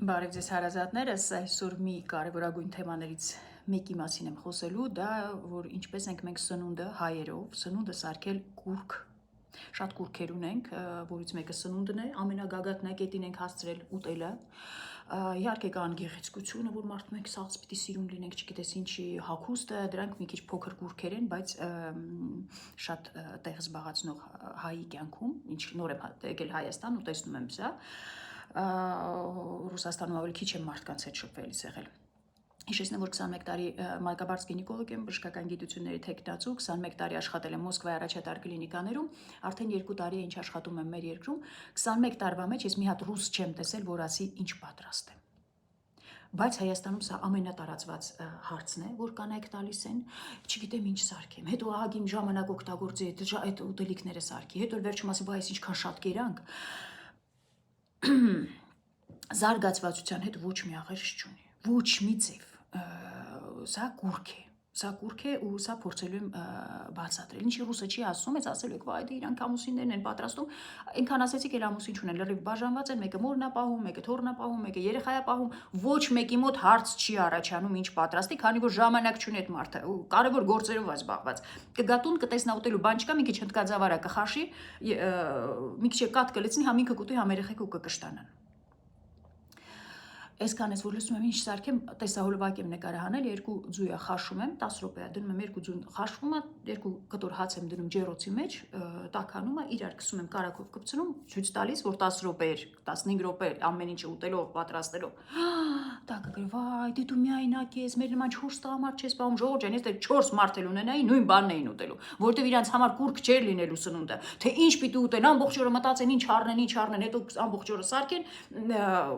Բարև ձեզ հարազատներս, այսօր մի կարևորագույն թեմաներից մեկի մասին եմ խոսելու, դա որ ինչպես ենք մենք սնունդը հայերով, սնունդը սարքել կուրք, շատ կուրքեր ունենք, որից մեկը սնունդն է, ամենագագաթն է, կետին ենք հասցրել ուտելը, իհարկե կան գեղեցկությունը, որ մարդու մենք սաղց պիտի սիրուն լինենք, չգիտես ինչի հագուստը, դրանք մի քիչ փոքր կուրքեր են, բայց շատ տեղ զբաղացնող հայի կյանքում, ինչ նոր եմ եկել Հայաստան ու տեսնում եմ սա, Ռուսաստանում ավելի քիչ եմ մարդկանց հետ շփվելիս եղել։ Հիշեցնեմ, որ 21 տարի մանկաբարձ գինեկոլոգ եմ, բժշկական գիտությունների թեկնածու, 21 տարի աշխատել եմ Մոսկվայի առաջատար կլինիկաներում, արդեն 2 տարի է ինչ աշխատում եմ մեր երկրում, 21 տարվա մեջ ես մի հատ ռուս չեմ տեսել, որ ասի ինչ պատրաստ եմ։ Բայց Հայաստանում սա ամենատարածված հարցն է, որ կանայք տալիս են, չգիտեմ ինչ սարքեմ, հետո ահագին ժամանակ օգտագործի այդ ուտելիքները սարքի, հետո վերջում ասի, բայց ինչքան շատ կերանք, զարգացվածության հետ ոչ մի աղերս չունի, ոչ մի ձև, սա կուրք է ու սա փորձելու եմ բացատրել, ինչի ռուսը չի ասում, ես ասել եք, վայ դե իրանք ամուսիններն են պատրաստում, այնքան ասեցիք էլ ամուսին չունեն, լրիվ բաժանված են, մեկը մորն է պահում, մեկը թոռն է պահում, մեկը երեխա է պահում, ոչ մեկի մոտ հարց չի առաջանում ինչ պատրաստի, քանի որ ժամանակ չունի այդ մարդը, կարևոր գործերով է զբաղված, կգա տուն, կտեսնա ուտելու բան չկա, մի քիչ հնդկաձավարա կխաշի, մի քիչ կատ կլցնի, համ ինքը կուտի, համ երեխեքը ու կկշտանան։ Այսքան ես որ լսում եմ ինչ սարքեմ, տեսահոլովակ եմ նկարահանել, 2 ձույա խաշում եմ, 10 րոպե է դնում եմ 2 ձուն խաշվում է, 2 կտոր հաց եմ դնում ջեռոցի մեջ, տաքանում է, իրար քսում եմ կարակով կպցնում, ցույց տալիս, որ 10 րոպե, 15 րոպե ամեն ինչը ուտելով, պատրաստելով։ Տակը գրի, վայ, դե դու միայնակ ես, մեր նման 4 տղամարդ չես պահում, Ժողովուրդ ջան, ես դեռ 4 մարդ էլ ունենայի, նույն բանն էին ուտելու, որտեվ իրանց համար կուրք չէր լինելու սնունդը, թե ինչ պիտի ուտեն, ամբողջ օրը մտածեն ինչ առնեն, հետո ամբողջ օրը սարքեն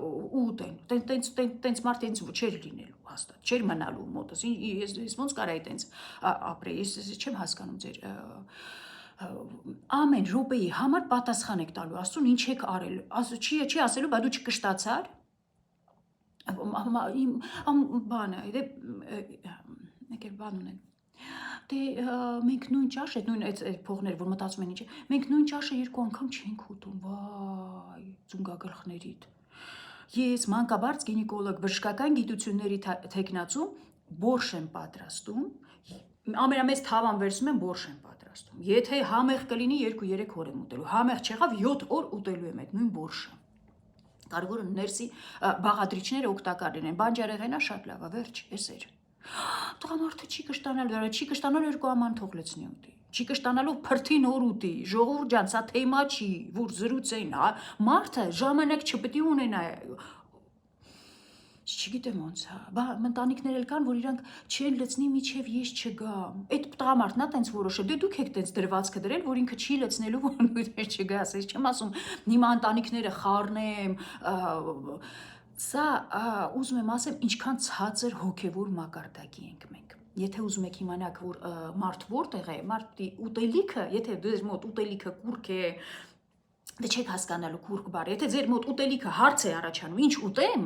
ու ուտեն։ Տենց մարդ ինձ չէր լինելու հաստատ, չէր մնալու մոտս, ես ոնց կարայի տենց ապրեի, ես չեմ հասկանում ձեր ամեն րոպեի համար պատասխան եք տալու, ասում ինչ եք արել, չի ասելու, բա դու չկշտացար, բանը, մեկ էլ բան ունեն, դե մենք նույն ճաշը, նույն այդ փողներ, որ մտածում են ինչ է, մենք նույն ճաշը 2 անգամ չենք ուտում, վայ, ձունգագլխներիդ։ Ես մանկաբարձ գինեկոլոգ, բժշկական գիտությունների թեկնածու, բորշ եմ պատրաստում, ամենամեծ թավան վերցնում եմ, բորշ եմ պատրաստում, եթե համեղ կլինի 2-3 օր եմ ուտելու, համեղ չեղավ 7 օր ուտելու եմ այդ նույն բորշը, կարևորը ներսի բաղադրիչները օգտակար լինեն, բանջարեղենը շատ լավ է, վերջ, էսեր, տղամարդը չի կշտանալու, չի կշտանալու 2 աման թող լցնի ուտի, չի կշտանալու փրթին օր ուտի, Ժողովուրդ ջան, սա թեմա չի, որ զրուցեն, մարդը ժամանակ չպետք է ունենա, չգիտեմ ոնց, ընտանիքներ էլ կան, որ իրանք չեն լցնի միջև ես չգամ, այդ տղամարդն է տենց որոշել, դե դուք եք տենց դրվածքը դրել, որ ինքը չի լցնելու, որ նույնպես չգա, ես չեմ ասում, հիմա ընտանիքները խառնեմ, սա ուզում եմ ասեմ, ինչքան ցածր հոգևոր մակարդակի ենք մենք։ Եթե ուզում եք իմանաք, որ մարդ որտեղ է, մարդի ուտելիքը, եթե ձեր մոտ ուտելիքը կուրք է, դե չեք հասկանալու կուրք բառը, եթե ձեր մոտ ուտելիքը հարց է առաջանում, ինչ ուտեմ,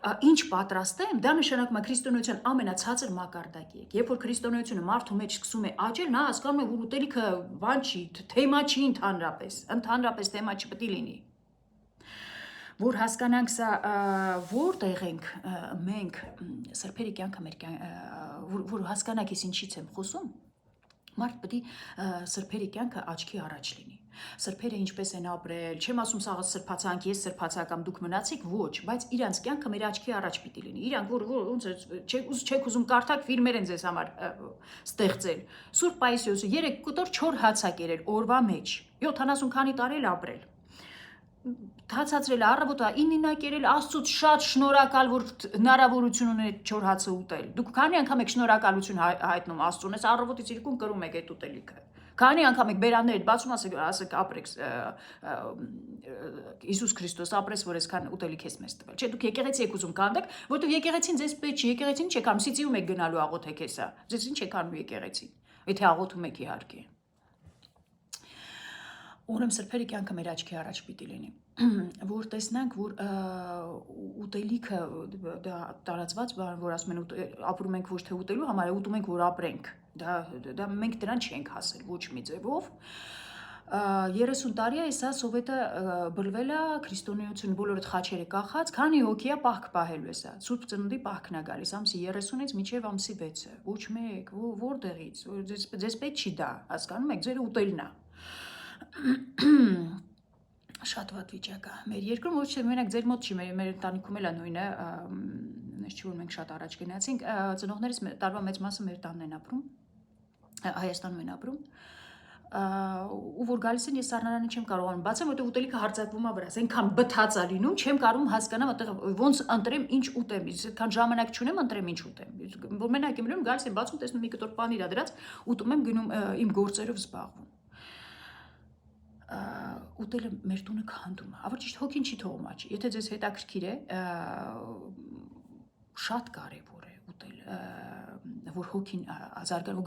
ինչ պատրաստեմ, դա նշանակում է քրիստոնեության ամենացածր մակարդակի եք։ Երբ որ քրիստոնեությունը մարդու մեջ սկսում է աճել, նա հասկանում է, որ ուտելիքը բան չի, թեմա չի ընդհանրապես թեմա չպետք է լինի։ Որ հասկանանք սա որտեղ ենք մենք սրբերի կյանքը որ հասկանանք ես ինչից եմ խոսում, մարդ պետք է սրբերի կյանքը աչքի առաջ լինի։ Սրբերը ինչպես են ապրել, չեմ ասում սաղը սրբացանք, ես սրբացա կամ դուք մնացիք, ոչ, բայց իրանց կյանքը մեր աչքի առաջ պիտի լինի։ Իրանք որ ոնց չեք ուզում կարդաք, ֆիլմեր են ձեզ համար ստեղծել։ Սուրբ Պայիսիոսը 3 կտոր 4 հաց է կերել օրվա մեջ, 70 քանի տարի էլ ապրել։ Հացածրել առավոտը 9-ին է կերել, Աստծուց շատ շնորհակալ, որ հնարավորություն ունի 4 հացը ուտել։ Դուք քանի անգամ եք շնորհակալություն հայտնում Աստծուն, այս առավոտից 2 կրում եք այդ ուտելիքը։ Քանի անգամ եք բերաններդ բացում, ասեք ապրեք Հիսուս Քրիստոս ապրես, որ այսքան ուտելիք ես մեզ տվել։ Չէ, դուք եկեղեցի եք ուզում կանդեք, որտեղ եկեղեցին ձեզ պետք չի, եկեղեցին չեք անում, սիցիում եք գնալու աղոթեք հեսա։ Ձեզ ինչ եք անում եկեղեցին, եթե աղոթում եք իհարկե։ Ուրեմն սրբերի կյանքը մեր աչքի առաջ պիտի լինի, որ տեսնանք, որ ուտելիքը տարածված բան, որ ասում են ապրում ենք ոչ թե ուտելու համար, ուտում ենք, որ ապրենք, դա մենք դրան չենք հասել ոչ մի ձևով, 30 տարի է սա սովետը բլվել է քրիստոնեություն բոլոր այդ խաչերը կախած, քանի հոգի է պահք պահելու է սա։ Սուրբ ծննդի պահքն է գալիս ամսի 30-ից մինչև ամսի 6-ը։ Ոչ մեկ, որտեղից, ձեզ պետք չի դա, հասկանում եք, ձեր ուտելն է։ Շատ վատ վիճակ է։ Մեր երկրում ոչ թե մենակ ձեր մոտ չի, մեր ընտանիքում էլ է նույնը, նես չի որ մենք շատ առաջ գնացինք, ծնողներս տարվա մեծ մասը մեր տանն են ապրում, Հայաստանում են ապրում, ու որ գալիս են ես սառնարանը չեմ կարողանում բացեմ, որտեղ ուտելիքը հարձակվում է վրաս, այնքան բթած է լինում, չեմ կարողում հասկանամ այդտեղ ոնց ընտրեմ ինչ ուտեմ, այդքան ժամանակ չունեմ ընտրեմ ինչ ուտեմ։ Որ մենակ եմ լինում, գալիս եմ բացում, տեսնում մի կտոր պանիր ա դրած, ուտում եմ, գնում իմ գործերով զբաղվում։ Ուտելը մեր տունը քանդում է, ավար ճիշտ հոգին չի թողում աճի։ Եթե ձեզ հետաքրքիր է, շատ կարևոր է ուտել, որ հոգին զարգանա, որ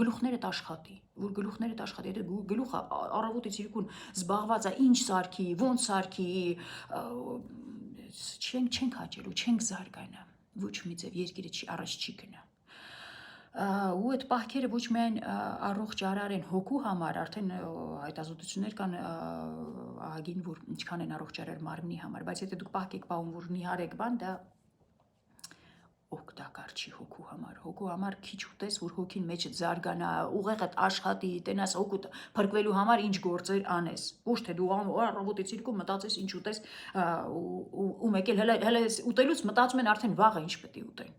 գլուխներդ աշխատի, եթե գլուխը առավոտից իրիկուն զբաղված է ինչ սարքի, ոնց սարքի, չենք հաճելու, չենք զարգանա, ոչ մի ձև երկիրը առաջ չի գնա։ Ու այդ պահքերը ոչ միայն առողջ արար են հոգու համար, արդեն հայտազոտություններ կան ահագին, որ ինչքան են առողջ արար մարմնի համար, բայց եթե դուք պահք եք պահում, որ նիհար եք բան, դա օգտակար չի հոգու համար։ Հոգու համար քիչ ուտես, որ հոգին մեջ զարգանա, ուղեղդ աշխատի, տենաս հոգուտ փրկվելու համար ինչ գործեր անես։ Ոչ թե դու առավոտից իրիկում մտածես ինչ ուտես, ու մեկ էլ հələ ուտելուց մտածում են արդեն վաղը ինչ պետք է ուտեն։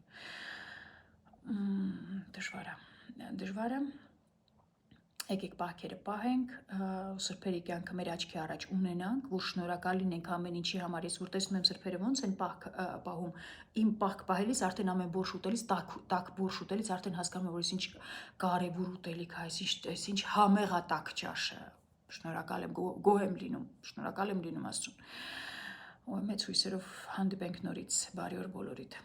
Դժվար է։ Եկեք պահքերը պահենք, սրբերի կյանքը մեր աչքի առաջ ունենանք, որ շնորհակալ լինենք ամեն ինչի համար։ Ես որ տեսնում եմ սրբերը ոնց են պահում, իմ պահք պահելիս արդեն ամեն բորշ ուտելիս, տաք բորշ ուտելիս արդեն հասկանում եմ, որ ինչ կարևոր ուտելիք է, այս ինչ համեղ է տաք ճաշը։ Շնորհակալ եմ, գոհ եմ լինում, շնորհակալ եմ լինում Աստծուն։ Ու մեծ հույսերով հանդիպենք նորից, բարի օր բոլորիդ։